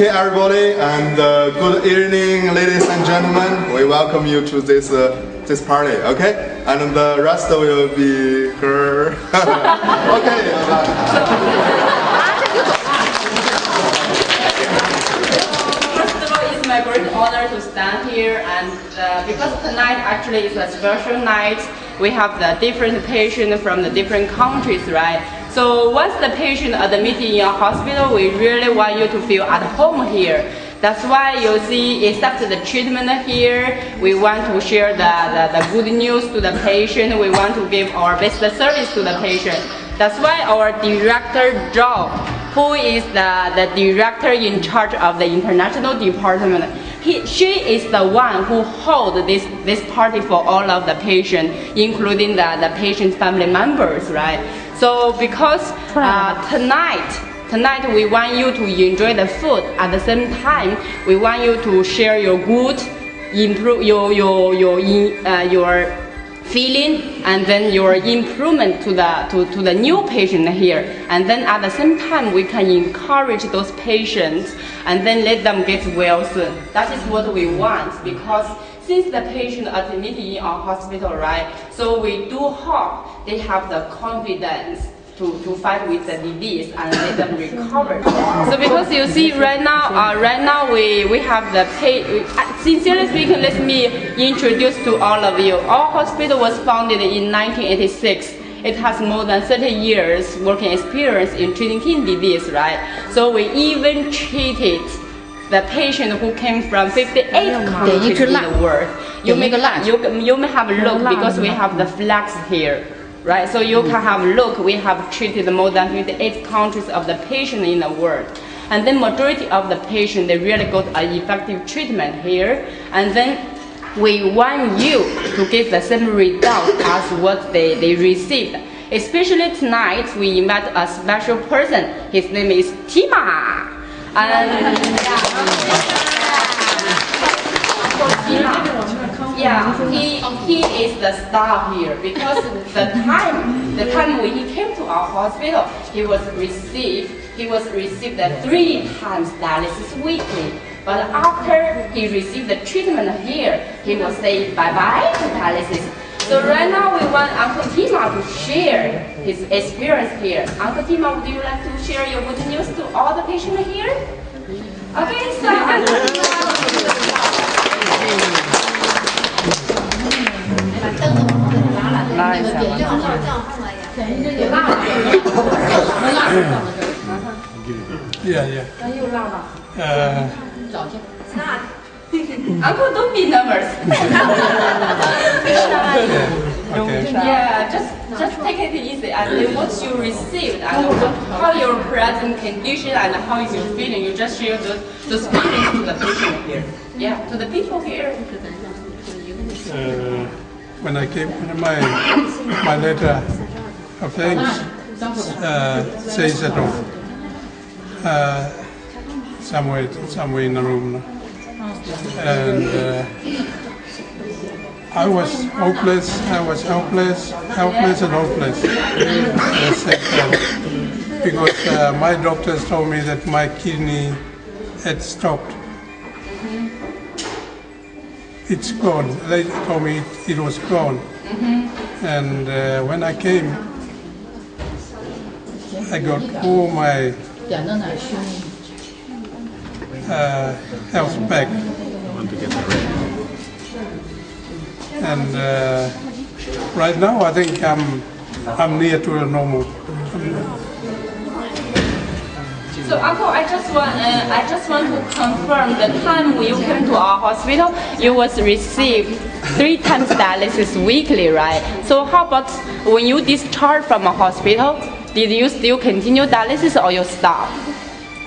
Okay, everybody, and good evening, ladies and gentlemen. We welcome you to this party. Okay, and the rest will be her. Okay. First of all, it's my great honor to stand here, and because tonight actually is a special night, we have the different patients from the different countries, right? So once the patient admitted in a hospital, we really want you to feel at home here. That's why you see, except the treatment here, we want to share the good news to the patient. We want to give our best service to the patient. That's why our director, Zhao, who is the director in charge of the international department, she is the one who holds this party for all of the patients, including the patient's family members, right? So because tonight we want you to enjoy the food. At the same time, we want you to share your good, improve your feeling, and then your improvement to the new patient here. And then at the same time, we can encourage those patients and then let them get well soon. That is what we want, because since the patient admitted in our hospital, right? So we do hope they have the confidence to fight with the disease and let them recover. So because you see right now we have the sincerely speaking, let me introduce to all of you. Our hospital was founded in 1986. It has more than 30 years working experience in treating kidney disease, right? So we even treated the patient who came from 58 countries in the world. You may have a look because we have the flags here, right? So you can have a look. We have treated more than 58 countries of the patient in the world. And then majority of the patient, they really got an effective treatment here. And then we want you to get the same result as what they received. Especially tonight, we invite a special person. His name is Tima. And he is the star here because the time when he came to our hospital, he was received the 3 times dialysis weekly. But after he received the treatment here, he will say bye-bye to dialysis. So right now we want Uncle Tima to share his experience here. Uncle Tima, would you like to share your good news to all the patients here? Okay, so Uncle Tima. Uncle, don't be nervous. Yeah, just take it easy. And what you received and how your present condition and how is your feeling, you just share those feelings to the patient here. Yeah, to the people here. When I came to my letter of thanks, says that somewhere in the room. And I was hopeless and hopeless because my doctors told me that my kidney had stopped. It's gone. They told me it was gone. And when I came, I got all my health back. And right now, I think I'm near to a normal. So Uncle, I just want to confirm the time when you came to our hospital, you was received 3 times dialysis weekly, right? So how about when you discharged from a hospital, did you still continue dialysis or you stopped?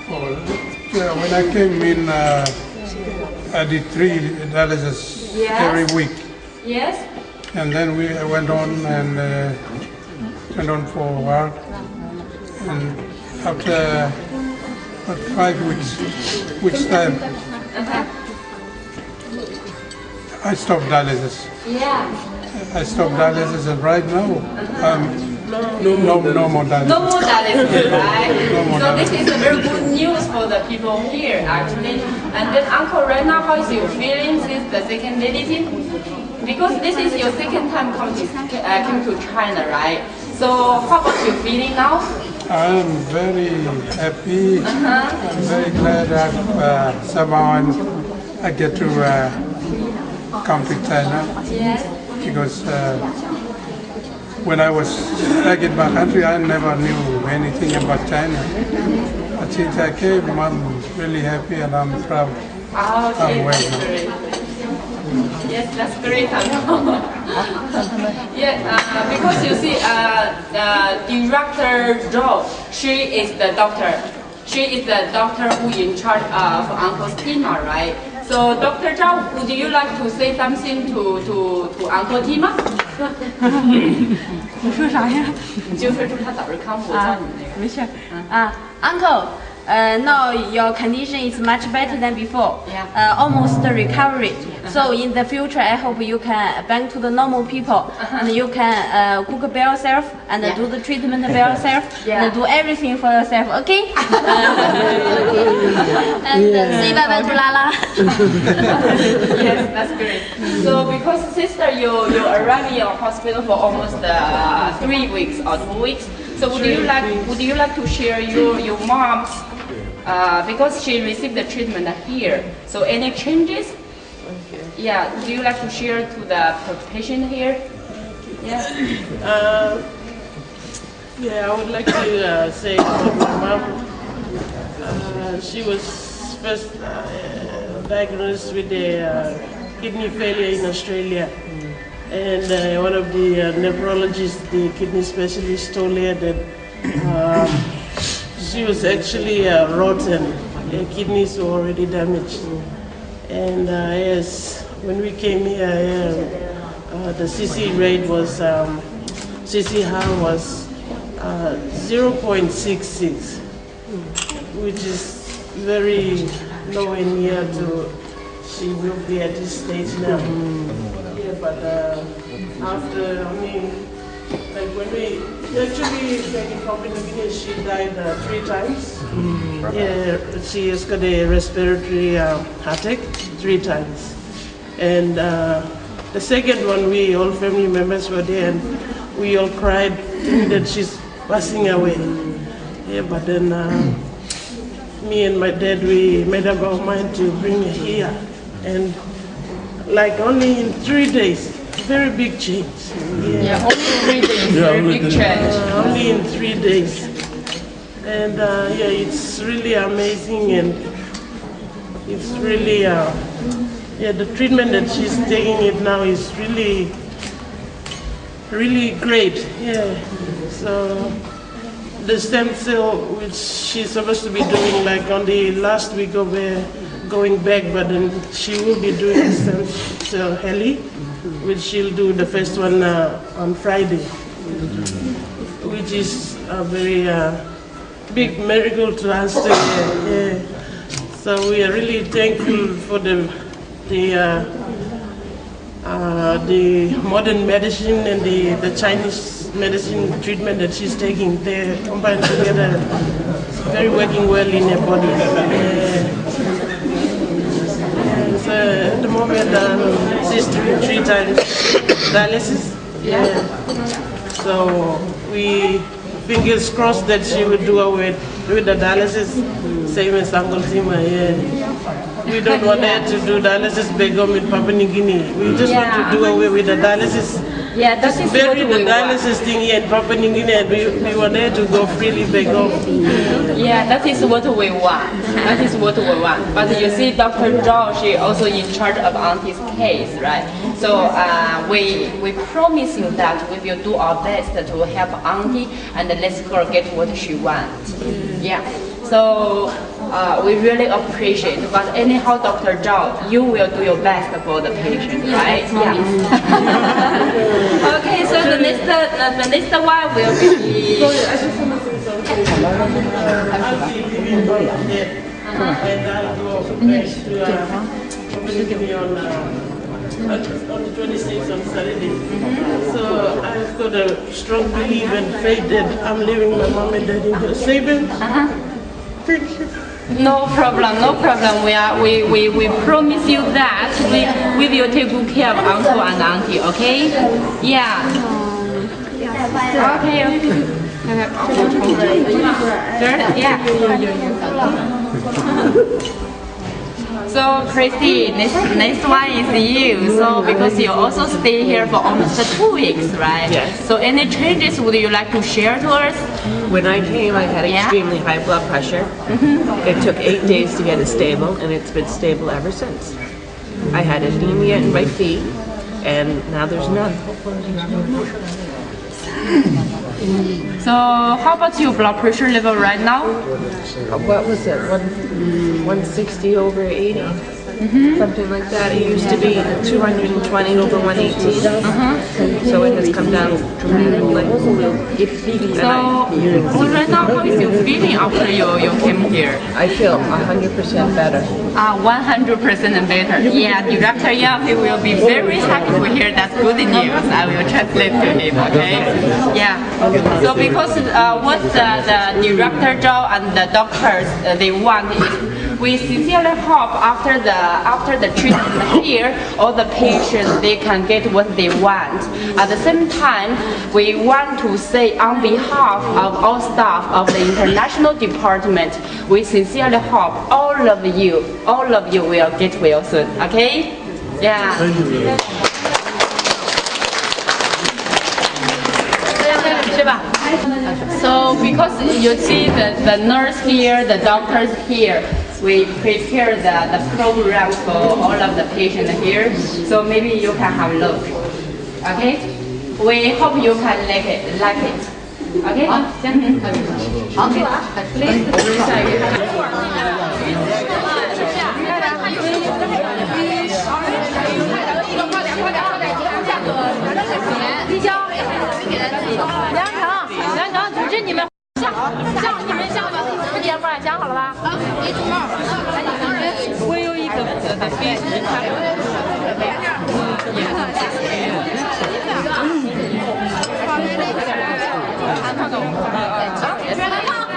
When I came in, I did 3 dialysis every week. Yes. And then I went on for a while. And after about 5 weeks time, I stopped dialysis. Yeah. I stopped dialysis, and right now, no more dialysis. No more dialysis, right? No more So this is a very good news for the people here, actually. And then, Uncle, right now, how is your feeling since the second medicine? Because this is your second time came to China, right? So how about your feeling now? I'm very happy. I'm very glad that somehow I get to come to China. Yes. Because when I was back in my country, I never knew anything about China. But since I came, I'm really happy and I'm proud. Okay, that's great. Yes, that's great. Yeah, because you see, Director Zhou, she is the doctor. She is the doctor who in charge of Uncle's Tima, right? So, Dr. Zhao, would you like to say something to Uncle Tima? 你说啥呀？你就说祝他早日康复，叫你那个。没事。Uncle, now your condition is much better than before. Yeah. Almost recovered. So in the future, I hope you can back to the normal people, and you can cook by yourself and do the treatment by yourself, and do everything for yourself. Okay? And say bye bye to Lala. Yes, that's great. So because sister, you arrived in your hospital for almost 3 weeks or 2 weeks. So would you like to share your mom's because she received the treatment here. So any changes? Yeah. Would you like to share to the patient here? Yeah. Yeah, I would like to say to my mom. She was first diagnosed with a kidney failure in Australia. And one of the nephrologists, the kidney specialist, told her that she was actually rotten. Her kidneys were already damaged. And yes, when we came here, the CC rate was, CC harm was 0.66, which is very nowhere near to she will be at this stage now. But after, like when we actually back in Papua New Guinea, she died 3 times. Yeah, she has got a respiratory attack 3 times. And the second one, we all family members were there, and we all cried that she's passing away. Yeah, but then me and my dad, we made up our mind to bring her here. And like only in 3 days, very big change. Yeah, only 3 days, very big change. Only in 3 days. And yeah, it's really amazing, and it's really, yeah, the treatment that she's taking it now is really, really great. Yeah. So the stem cell, which she's supposed to be doing like on the last week of going back, but then she will be doing the stem cell heli, which she'll do the first one on Friday, which is a very big miracle to us. Yeah. So we are really thankful for the modern medicine and the Chinese medicine treatment that she's taking. They're combined together, very working well in her body. So at the moment, she's doing 3 times dialysis. Yeah. So we fingers crossed that she would do away with the dialysis, same as Uncle Tima. Yeah. We don't want her to do dialysis back home in Papua New Guinea. We just want to do away with the dialysis. Yeah, that is bury what the we dialysis thing here in Papua New Guinea. We want her to go freely back home. Yeah, that is what we want. That is what we want. But you see, Dr. Zhao, she also in charge of Auntie's case, right? So we promise you that we will do our best to help Auntie and let her get what she wants. Yeah. So we really appreciate. But anyhow, Dr. Zhao, you will do your best for the patient, right? Yeah. Okay. So the next one will be. Sorry, I just want to say something. And I'll go back to on on the 26th on Saturday. So I've got a strong belief and faith that I'm leaving my mom and dad in good saving. Thank you. No problem, no problem. We promise you that we will take good care of uncle and auntie, okay? Yeah. Okay. Sure? Yeah. So Christy, next one is you. So because you also stay here for almost 2 weeks, right? Yes. So any changes would you like to share to us? When I came, I had extremely high blood pressure. It took 8 days to get it stable, and it's been stable ever since. I had anemia in my feet, and now there's none. So how about your blood pressure level right now? What was it? 160 over 80? Something like that. It used to be 220 over 118. So it has come down dramatically. So right now, how is your feeling after you came here? I feel 100% better. 100% better. Yeah, Director Yang, he will be very happy to hear that good news. I will translate to him, okay? Yeah. So because what the Director Zhao and the doctors they want is, we sincerely hope after the treatment here, all the patients they can get what they want. At the same time, we want to say on behalf of all staff of the international department, we sincerely hope all of you will get well soon. Okay? Yeah. So because you see the nurse here, the doctors here, we prepare the program for all of the patients here. So maybe you can have a look. Okay? We hope you can like it. Okay? 好，please. 梁成，组织你们向你们向副节过来讲好了吧？好，一组帽。我有一个的飞机，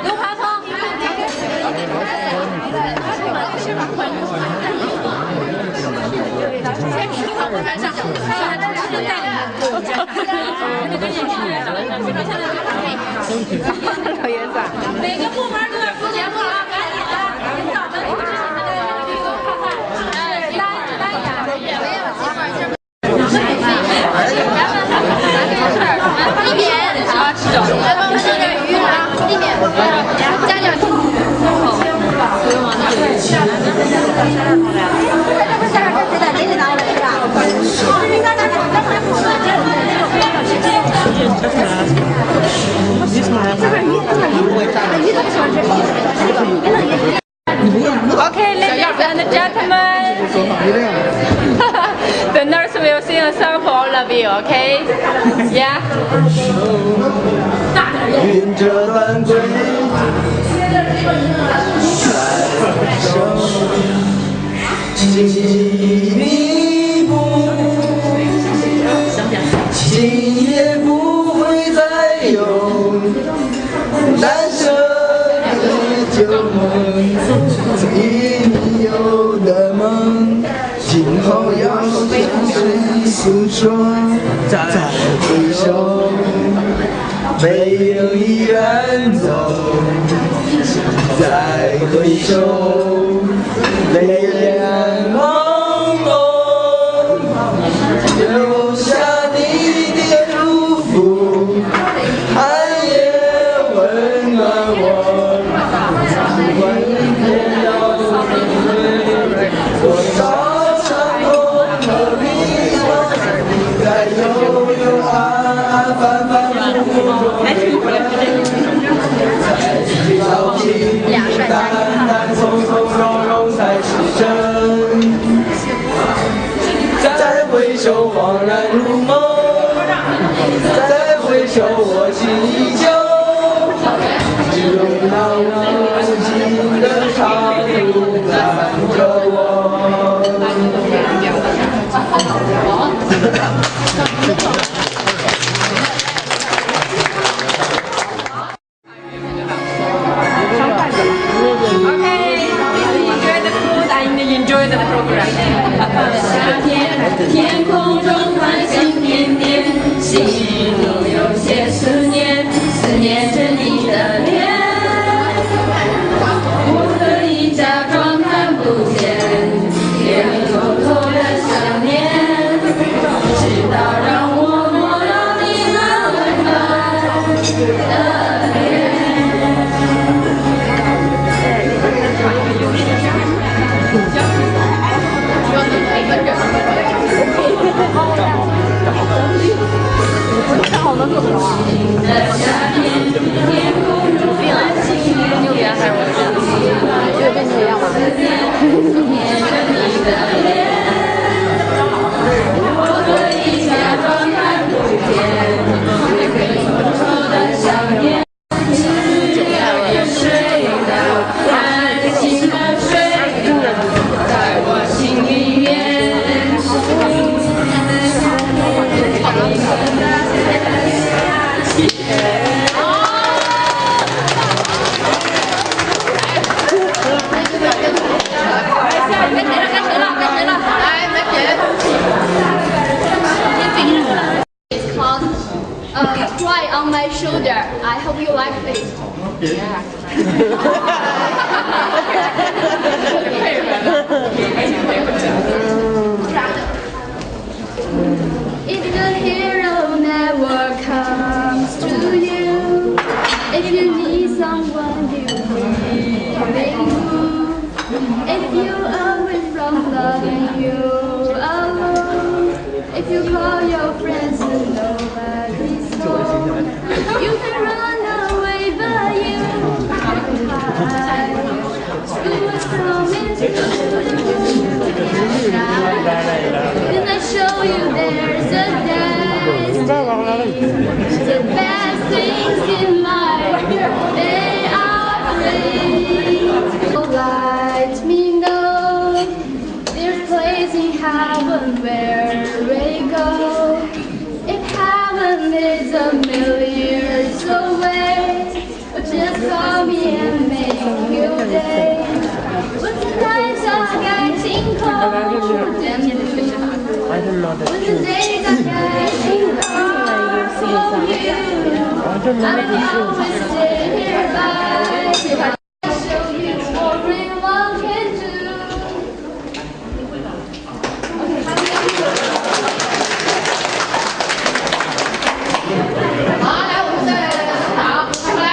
刘华峰。每个部门都要出节目了啊，赶紧的，领导们出示你们的这个看看。单眼，也没有机会。地点，来帮我吃点鱼啊，地点，加点醋。Okay, ladies and gentlemen, the nurse will sing a song for all of you, okay? Yeah? 云遮断归，情迷不，情也不会再有难舍的旧梦，最密有的梦，今后要向谁诉说？再回首，背影已远走，再回首，泪眼朦胧，留下你的祝福，寒夜温暖我，不管明天要面对多少伤痛和迷惘，在悠悠暗暗反反复复中小平淡淡从从容容才是真，再回首恍然如梦，再回首我心依旧，只有那无尽的长路赶着我。enjoy the food and enjoy the program. 夏天，天空中繁星点点，心中有些思念，思念着你的脸。不可以假装看不见，也偷偷的想念，直到让我摸到你那温暖的脸。夏天，天空中繁星点点，这个变成一样吗？思念着你的脸。我可以假装看不见，也可以偷偷的想念。也睡了，安心的睡了，在我心里面。It's called Cry on My Shoulder. I hope you like it. If the hero never comes to you, if you need someone you believe, if you're away from loving you alone, if you call your friends and nobody's home, you can run away but you can't hide. Good promise then I show you there's a destiny. The best things in life, they are free. So let me know there's a place in heaven where we go. If heaven is a million years away, just call me and make your day. 我的爱大概晴空点点，我的day大概晴空有 you. I will always stay here by. Show you what real love can do. 好，来，我们再好，来。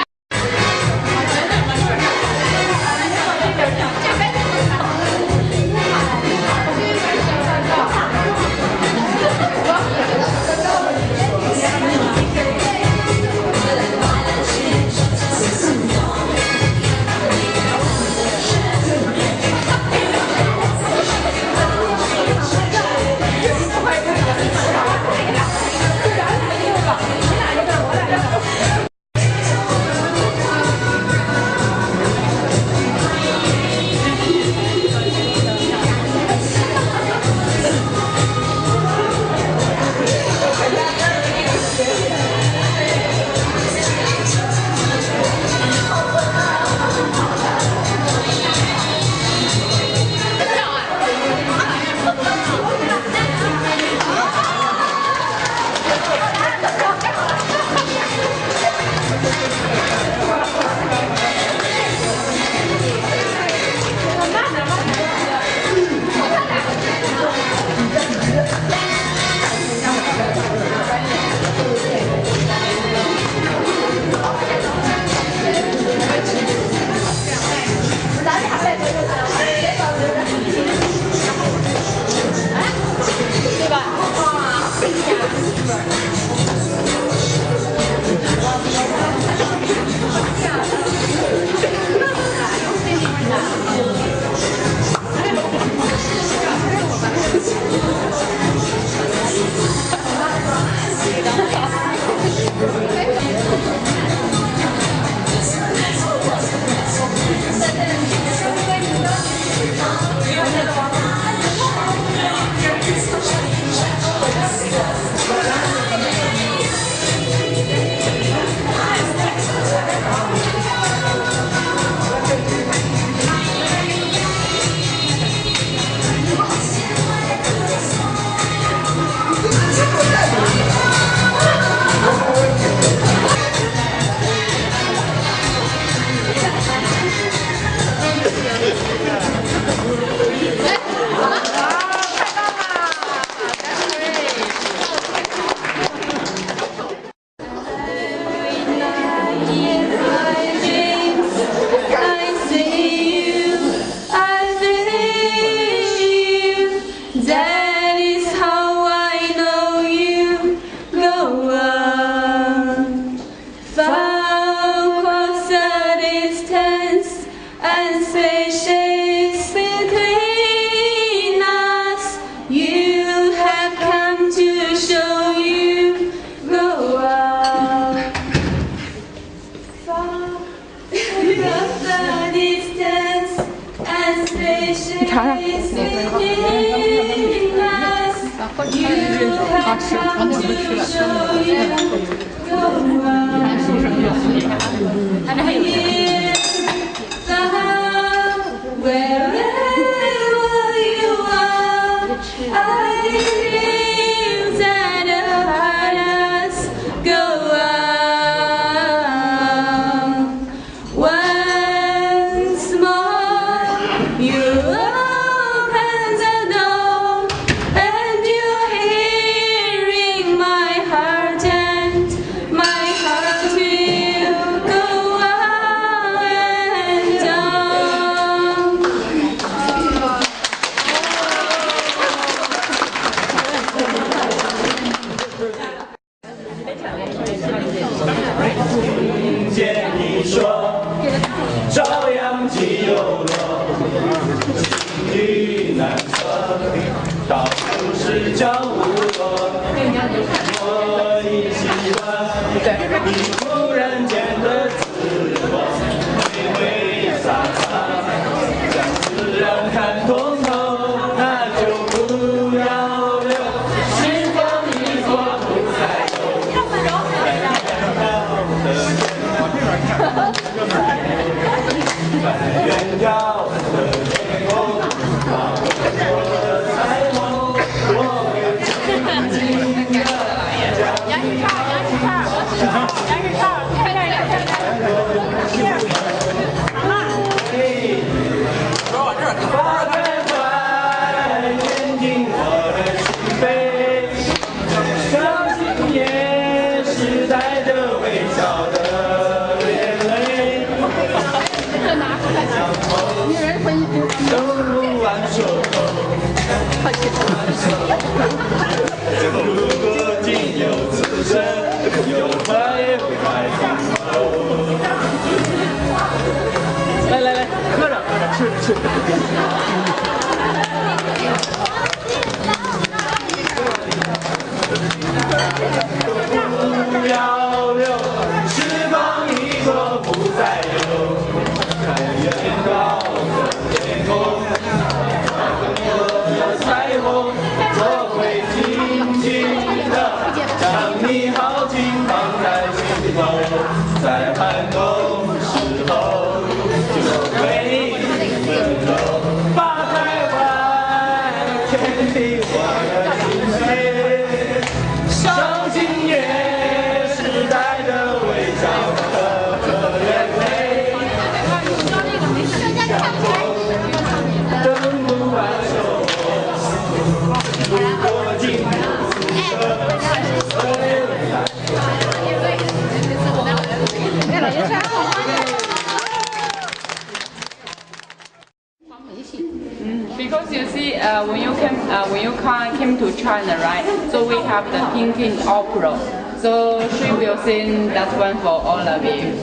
Because you see, when you came to China, right? So we have the Peking opera. So she will sing that one for all of you.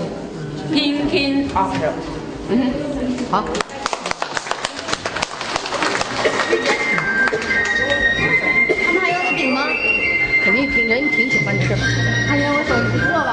Peking opera. 好。他们还有饼吗？肯定挺喜欢吃。看见我手机了吧？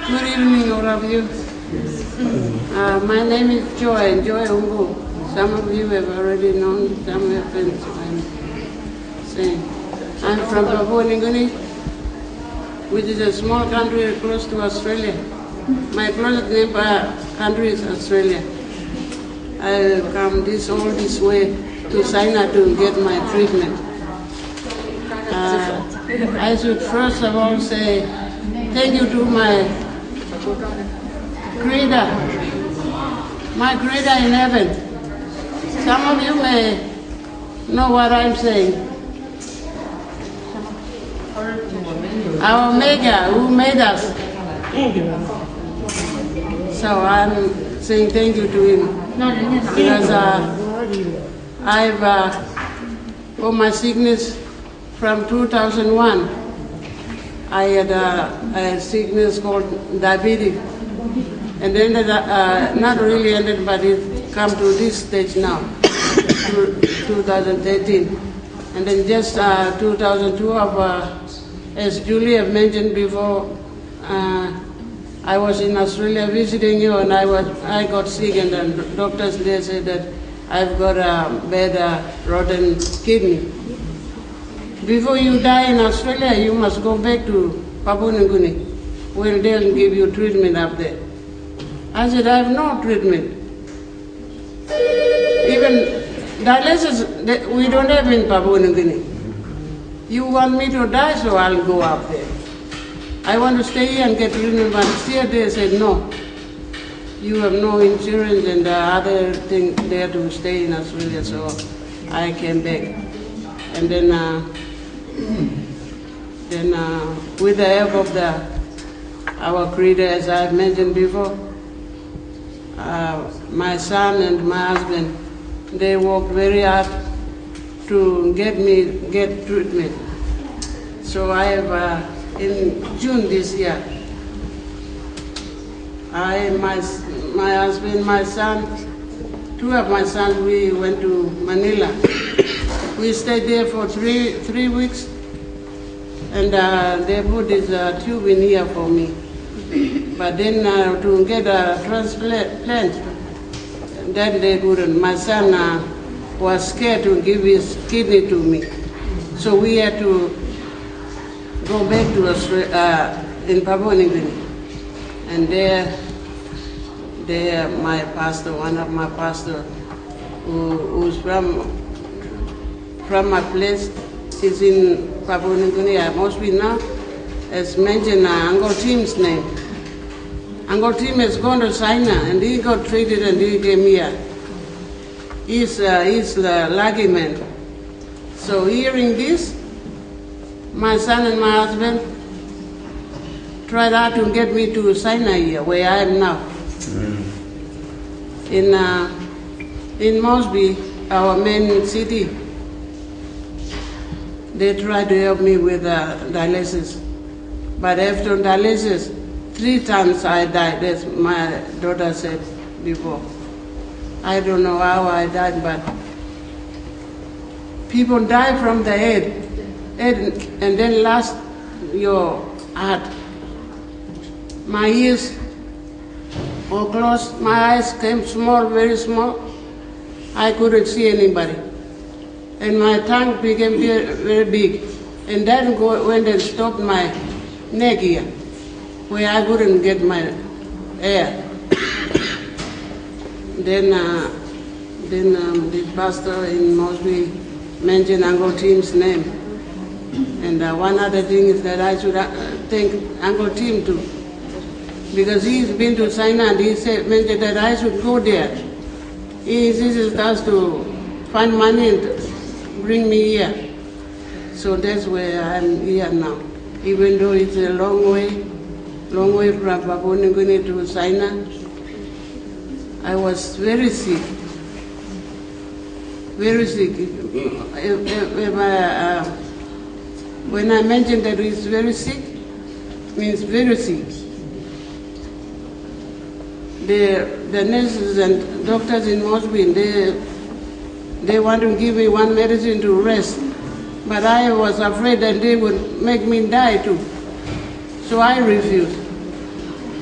Good evening, all of you. My name is Joy Ungu. Some of you have already known, some have been saying. I'm from Papua New Guinea, which is a small country close to Australia. My closest neighbor country is Australia. I come all this way to China to get my treatment. I should first of all say thank you to my Creator in heaven. Some of you may know what I'm saying. Our Maker who made us. So I'm saying thank you to him. Because I've, for my sickness from 2001, I had a sickness called diabetes. And then not really ended, but it come to this stage now, 2013. And then just 2012, as Julie have mentioned before, I was in Australia visiting you, and I got sick, and the doctors there said that I've got a bad rotten kidney. Before you die in Australia, you must go back to Papua New Guinea. Well, they'll give you treatment up there. I said, I have no treatment. Even dialysis, we don't have in Papua New Guinea. You want me to die, so I'll go up there. I want to stay here and get treatment, but still they said, no. You have no insurance and other thing there to stay in Australia, so I came back. And then with the help of our Creator, as I've mentioned before, my son and my husband, they worked very hard to get treatment. So I have, in June this year, my husband, my son, two of my sons, we went to Manila. We stayed there for three weeks, and they put this tube in here for me. But then to get a transplant, then they couldn't. My son was scared to give his kidney to me. So we had to go back to Australia, in Papua New Guinea. And there my pastor, one of my pastors, who's from my place, is in Papua New Guinea, mostly now, has mentioned Uncle Tim's name. Uncle Tim has gone to China and he got treated and he came here. He's the lucky man. So hearing this, my son and my husband tried hard to get me to China here, where I am now. In Mosby, our main city, they tried to help me with dialysis. But after dialysis, 3 times I died, as my daughter said before. I don't know how I died, but people die from the head and then last your heart. My ears were closed, my eyes came small, very small. I couldn't see anybody. And my tongue became very, very big. And then went and stopped my neck here, where I couldn't get my air. Then the pastor in Mosby mentioned Uncle Tim's name. And one other thing is that I should thank Uncle Tim too, because he's been to China and he mentioned that I should go there. He insisted us to find money and bring me here. So that's where I'm here now. Even though it's a long way from Papua New Guinea to China, I was very sick. Very sick. When I mentioned that he's very sick, means very sick. The nurses and doctors in Mosby, they want to give me one medicine to rest, but I was afraid that they would make me die too. So I refused.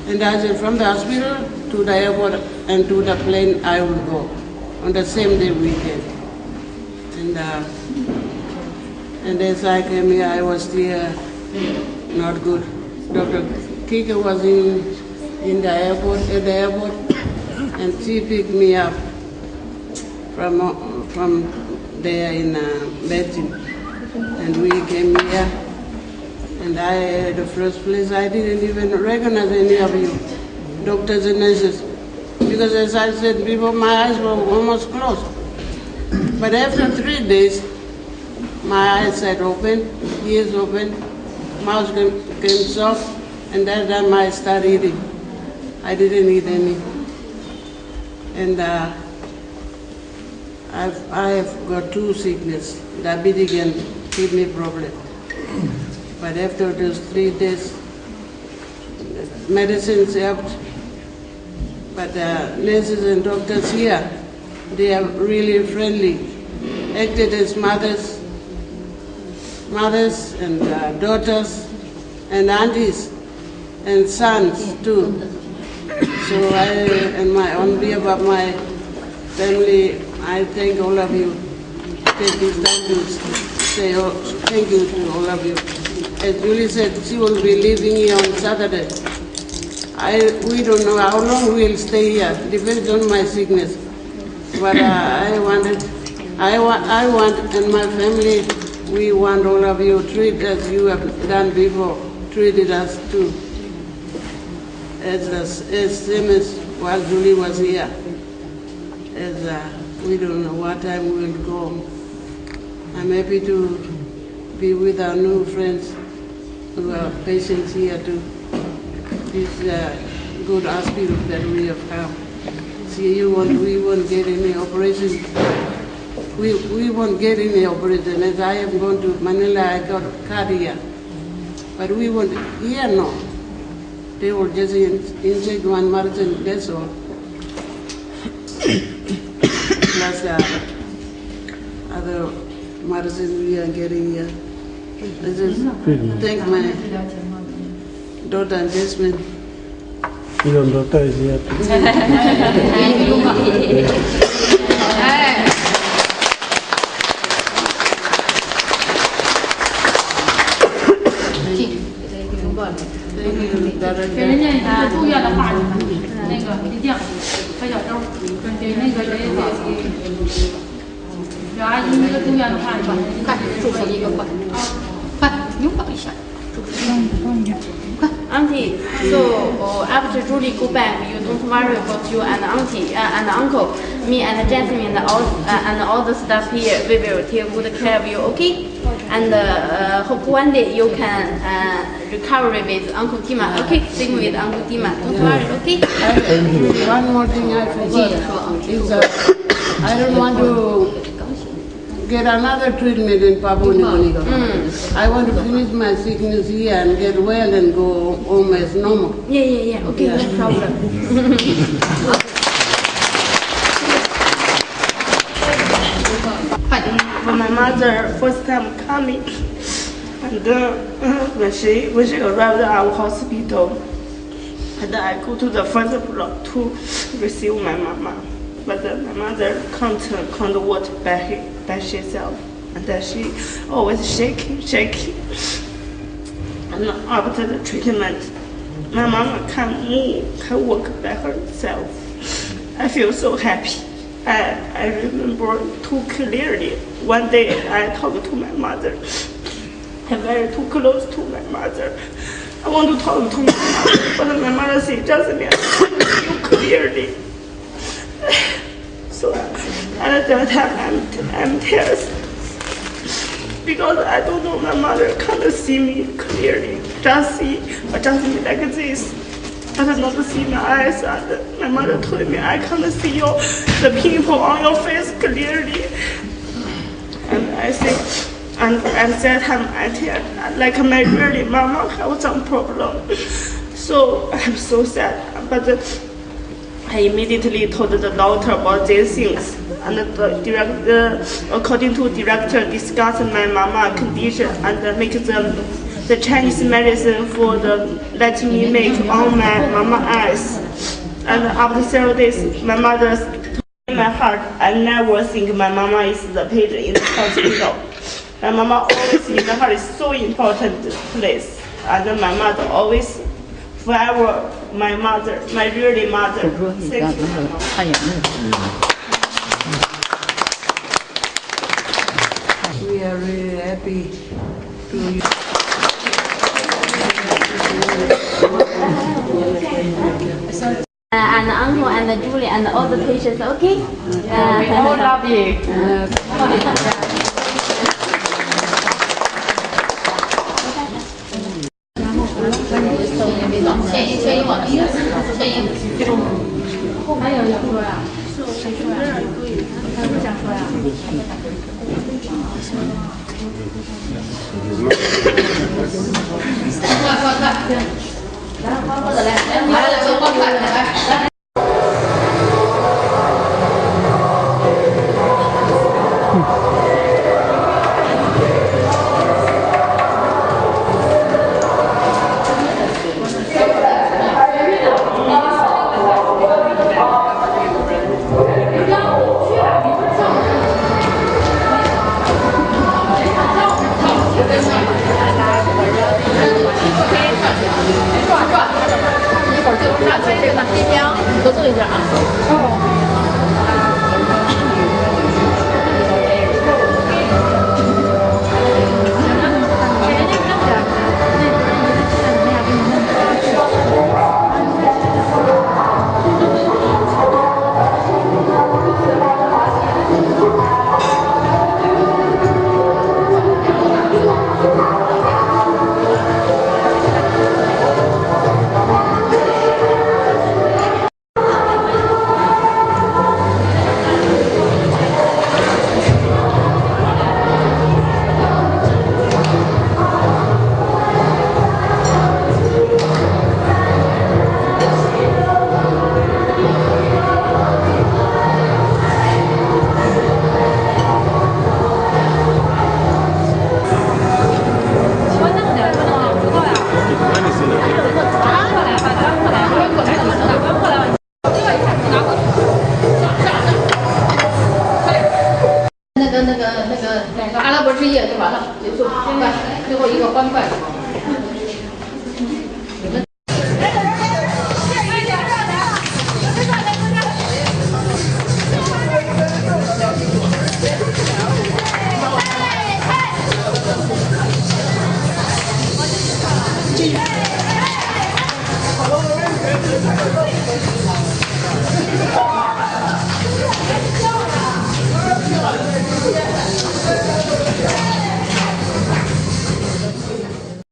And I said, from the hospital to the airport and to the plane, I will go on the same day weekend. And as I came here, I was still not good. Dr. Kika was in the airport, at the airport, and she picked me up from there in Beijing. And we came here, and the first place, I didn't even recognize any of you, doctors and nurses, because as I said before, my eyes were almost closed. But after 3 days, my eyes had opened, ears opened, mouth came soft, and that time I started eating. I didn't eat any. And I have got 2 sicknesses, diabetic and kidney problem. But after those 3 days, medicines helped. But nurses and doctors here, they are really friendly, acted as mothers and daughters and aunties and sons too. So on behalf of my family, I thank all of you. Take this time to say thank you to all of you. As Julie said, she will be leaving here on Saturday. We don't know how long we'll stay here. Depends on my sickness. But I want, and my family, we want all of you treat as you have done before, treated us too. As same as while Julie was here. We don't know what time we'll go. I'm happy to be with our new friends who are patients here too. This good hospital that we have come. See, we won't get any operation. We won't get any operation. As I have gone to Manila, I got card here. But we won't, here no. They were just inside one marathon, that's all. Plus other marathon we are getting here. I just thank my daughter and Jasmine. Your daughter is here. Auntie, so after Julie go back, you don't worry about you and auntie and uncle. Me and Jasmine and all the stuff here, we will take good care of you, okay? And hope one day you can recover with Uncle Tima, okay? Sing with Uncle Tima, don't worry, okay? One more thing I forgot is I don't want to get another treatment in Papua New Guinea. I want to finish my sickness here and get well and go home as normal. Yeah, okay, no problem. When my mother first time coming, and when she arrived at our hospital, and I go to the first block to receive my mama, but my mother can't walk by herself, and she always shaking. And after the treatment, my mama can move, can walk by herself. I feel so happy. I remember too clearly. One day I talked to my mother. I'm very too close to my mother. I want to talk to my mother, but my mother said, Jasmine, you clearly. So at that time I'm tears because I don't know my mother can't see me clearly. Just see me like this. But not see my eyes, and my mother told me I can't see the pimple on your face clearly. And I say, and at that time I tell, like my really mama have some problem. So I'm so sad. But I immediately told the doctor about these things, and the director, according to director, discussed my mama condition and make the Chinese medicine for letting me make on my mama eyes. And after several days, my mother told in my heart, I never think my mama is the patient in the hospital. My mama always in the heart is so important place, and my mother always forever my mother, my really mother. Thank you. We are really happy to and uncle and Julie and all the patients, okay? We all love you.